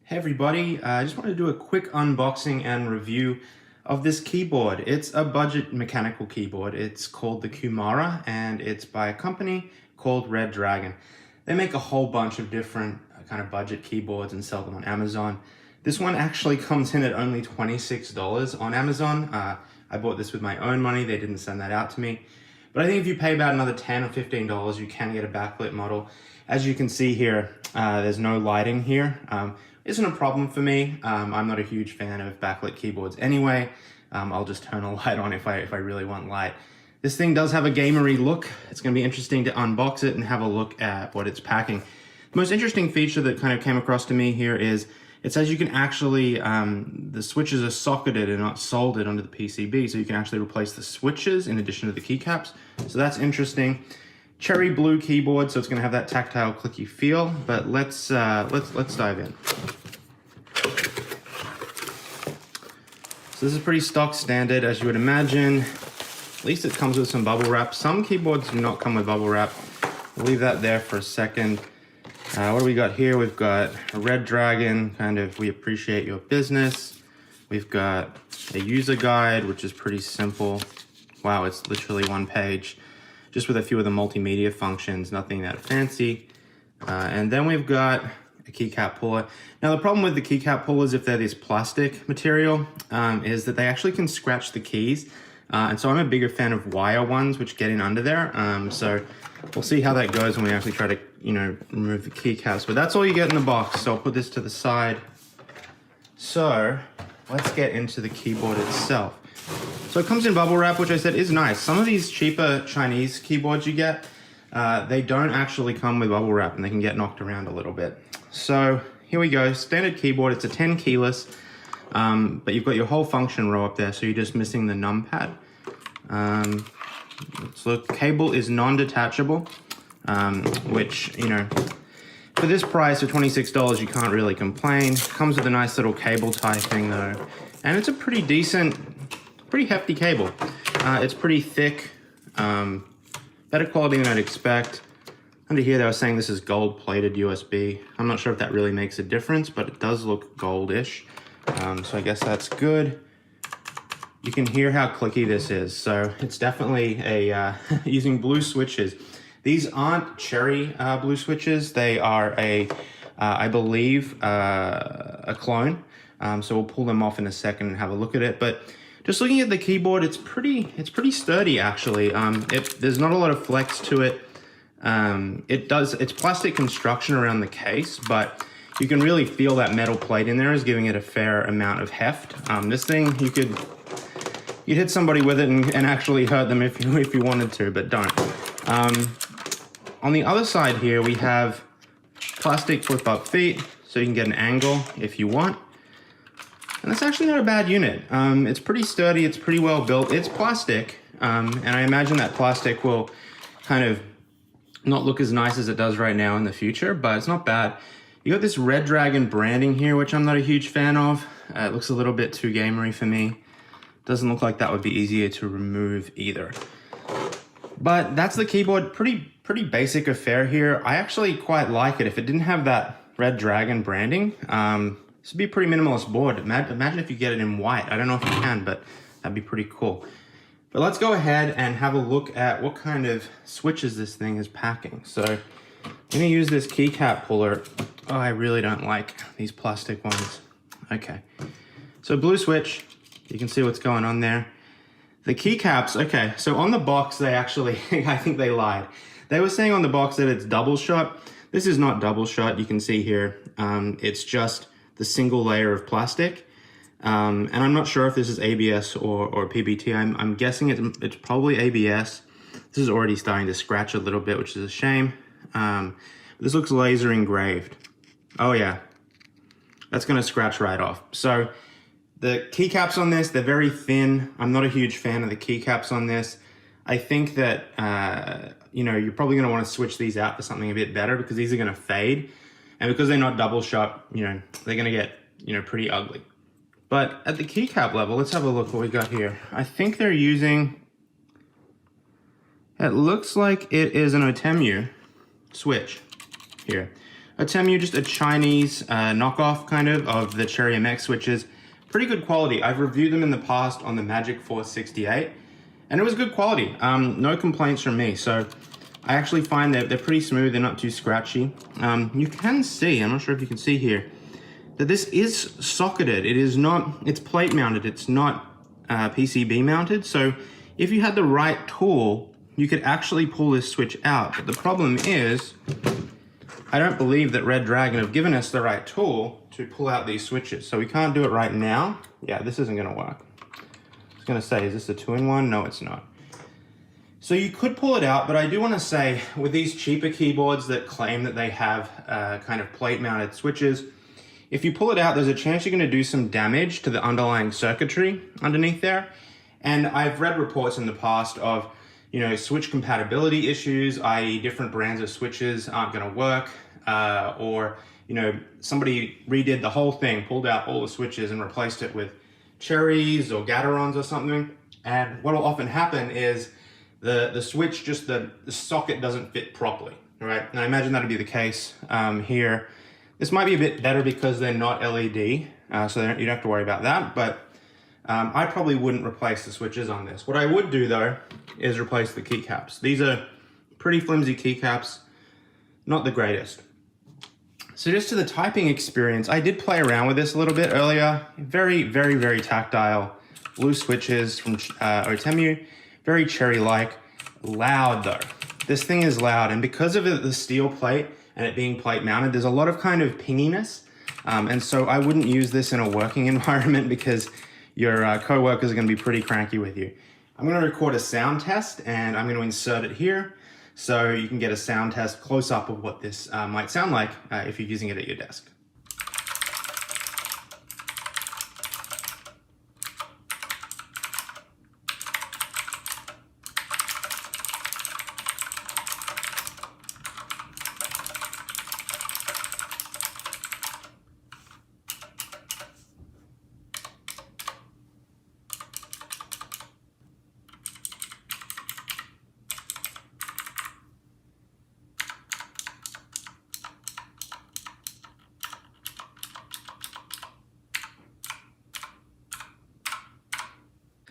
Hey everybody, I just wanted to do a quick unboxing and review of this keyboard. It's a budget mechanical keyboard. It's called the Kumara and it's by a company called Redragon. They make a whole bunch of different kind of budget keyboards and sell them on Amazon. This one actually comes in at only $26 on Amazon. I bought this with my own money. They didn't send that out to me. But I think if you pay about another $10 or $15, you can get a backlit model. As you can see here, there's no lighting here. Isn't a problem for me. I'm not a huge fan of backlit keyboards anyway. I'll just turn a light on if I really want light. This thing does have a gamery look. It's going to be interesting to unbox it and have a look at what it's packing. The most interesting feature that kind of came across to me here is it says you can actually, the switches are socketed and not soldered onto the PCB, so you can actually replace the switches in addition to the keycaps. So that's interesting. Cherry blue keyboard, so it's going to have that tactile clicky feel. But let's dive in. So this is pretty stock standard, as you would imagine. At least it comes with some bubble wrap. Some keyboards do not come with bubble wrap. We'll leave that there for a second. What do we got here? We've got a Redragon, kind of, we appreciate your business. We've got a user guide, which is pretty simple. Wow, it's literally one page, just with a few of the multimedia functions, nothing that fancy. And then we've got a keycap puller. Now the problem with the keycap pullers, if they're this plastic material, is that they actually can scratch the keys. And so I'm a bigger fan of wire ones, which get in under there. So we'll see how that goes when we actually try to, remove the keycaps. But that's all you get in the box. So I'll put this to the side. So let's get into the keyboard itself. So it comes in bubble wrap, which I said is nice. Some of these cheaper Chinese keyboards you get, they don't actually come with bubble wrap and they can get knocked around a little bit. So here we go, standard keyboard. It's a 10 keyless, but you've got your whole function row up there, so you're just missing the numpad. So the cable is non-detachable, which, for this price of $26, you can't really complain. Comes with a nice little cable tie thing though, and it's a pretty decent, pretty hefty cable. It's pretty thick, better quality than I'd expect. Under here they were saying this is gold-plated USB. I'm not sure if that really makes a difference, but it does look goldish. So I guess that's good. You can hear how clicky this is. So it's definitely a using blue switches. These aren't cherry blue switches. They are I believe, a clone. So we'll pull them off in a second and have a look at it. But just looking at the keyboard, it's pretty sturdy actually. There's not a lot of flex to it. It's plastic construction around the case, but you can really feel that metal plate in there is giving it a fair amount of heft. This thing, you'd hit somebody with it and actually hurt them if you wanted to, but don't. On the other side here, we have plastic flip-up feet, so you can get an angle if you want. And that's actually not a bad unit. It's pretty sturdy, it's pretty well built. It's plastic, and I imagine that plastic will kind of not look as nice as it does right now in the future, but it's not bad. You got this Redragon branding here, which I'm not a huge fan of. It looks a little bit too gamery for me. Doesn't look like that would be easier to remove either. But that's the keyboard, pretty basic affair here. I actually quite like it. If it didn't have that Redragon branding, this would be a pretty minimalist board. Imagine if you get it in white. I don't know if you can, but that'd be pretty cool. But let's go ahead and have a look at what kind of switches this thing is packing. So I'm gonna use this keycap puller. Oh, I really don't like these plastic ones. Okay, so blue switch, you can see what's going on there. The keycaps, okay, so on the box, they actually, I think they lied. They were saying on the box that it's double shot. This is not double shot, you can see here. It's just the single layer of plastic. And I'm not sure if this is ABS or PBT. I'm guessing it's probably ABS. This is already starting to scratch a little bit, which is a shame. This looks laser engraved. Oh yeah, that's gonna scratch right off. So the keycaps on this, they're very thin. I'm not a huge fan of the keycaps on this. I think that, you're probably gonna wanna switch these out for something a bit better because these are gonna fade. And because they're not double shot, they're gonna get, pretty ugly. But at the keycap level, let's have a look what we got here. I think they're using, it looks like it is an Otemu switch here. Temu, just a Chinese knockoff kind of the Cherry MX switches. Pretty good quality. I've reviewed them in the past on the Magic 468, and it was good quality. No complaints from me. So I actually find that they're pretty smooth. They're not too scratchy. You can see, I'm not sure if you can see here, that this is socketed. It is not, it's plate mounted. It's not PCB mounted. So if you had the right tool, you could actually pull this switch out. But the problem is, I don't believe that Redragon have given us the right tool to pull out these switches. So we can't do it right now. Yeah, this isn't gonna work. I was gonna say, is this a 2-in-1? No, it's not. So you could pull it out, but I do wanna say, with these cheaper keyboards that claim that they have kind of plate mounted switches, if you pull it out, there's a chance you're gonna do some damage to the underlying circuitry underneath there. And I've read reports in the past of, you know, switch compatibility issues, i.e. different brands of switches aren't gonna work, or, you know, somebody redid the whole thing, pulled out all the switches and replaced it with cherries or Gaterons or something. And what will often happen is the switch, just the socket doesn't fit properly, right? And I imagine that'll be the case here. This might be a bit better because they're not LED, so you don't have to worry about that, but I probably wouldn't replace the switches on this. What I would do though, is replace the keycaps. These are pretty flimsy keycaps, not the greatest. So just to the typing experience, I did play around with this a little bit earlier. Very, very, very tactile. Blue switches from Temu, very Cherry-like. Loud though. This thing is loud, and because of the steel plate and it being plate mounted, there's a lot of kind of pinginess. And so I wouldn't use this in a working environment because your co-workers are gonna be pretty cranky with you. I'm gonna record a sound test and I'm gonna insert it here so you can get a sound test close up of what this might sound like if you're using it at your desk.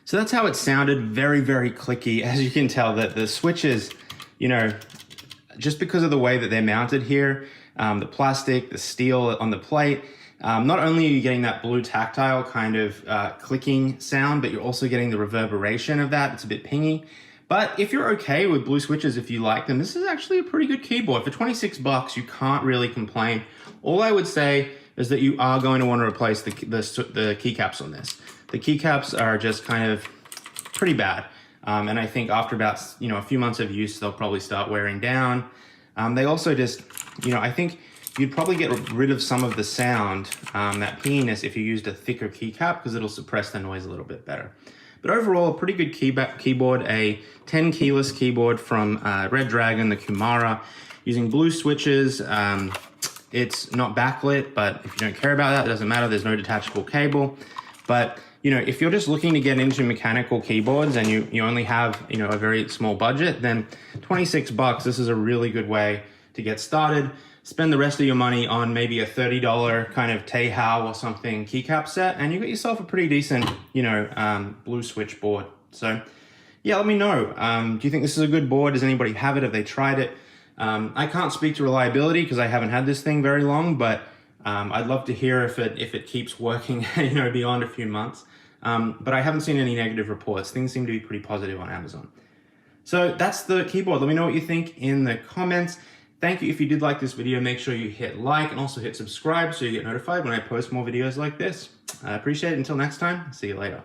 So that's how it sounded, very, very clicky. As you can tell that the switches, you know, just because of the way that they're mounted here, the plastic, the steel on the plate, not only are you getting that blue tactile kind of clicking sound, but you're also getting the reverberation of that. It's a bit pingy. But if you're okay with blue switches, if you like them, this is actually a pretty good keyboard. For 26 bucks, you can't really complain. All I would say is that you are going to want to replace the keycaps on this. The keycaps are just kind of pretty bad. And I think after about, you know, a few months of use, they'll probably start wearing down. They also just, you know, I think you'd probably get rid of some of the sound, that pinginess, if you used a thicker keycap, because it'll suppress the noise a little bit better. But overall, a pretty good keyboard, a 10 keyless keyboard from Redragon, the Kumara, using blue switches. It's not backlit, but if you don't care about that, it doesn't matter. There's no detachable cable. But you know, if you're just looking to get into mechanical keyboards and you only have, you know, a very small budget, then 26 bucks, this is a really good way to get started. Spend the rest of your money on maybe a $30 kind of Teihao or something keycap set, and you got yourself a pretty decent, you know, blue switch board. So yeah, let me know. Do you think this is a good board? Does anybody have it? Have they tried it? I can't speak to reliability because I haven't had this thing very long, but I'd love to hear if it keeps working, you know, beyond a few months. But I haven't seen any negative reports. Things seem to be pretty positive on Amazon. So that's the keyboard. Let me know what you think in the comments. Thank you. If you did like this video, make sure you hit like and also hit subscribe so you get notified when I post more videos like this. I appreciate it. Until next time, see you later.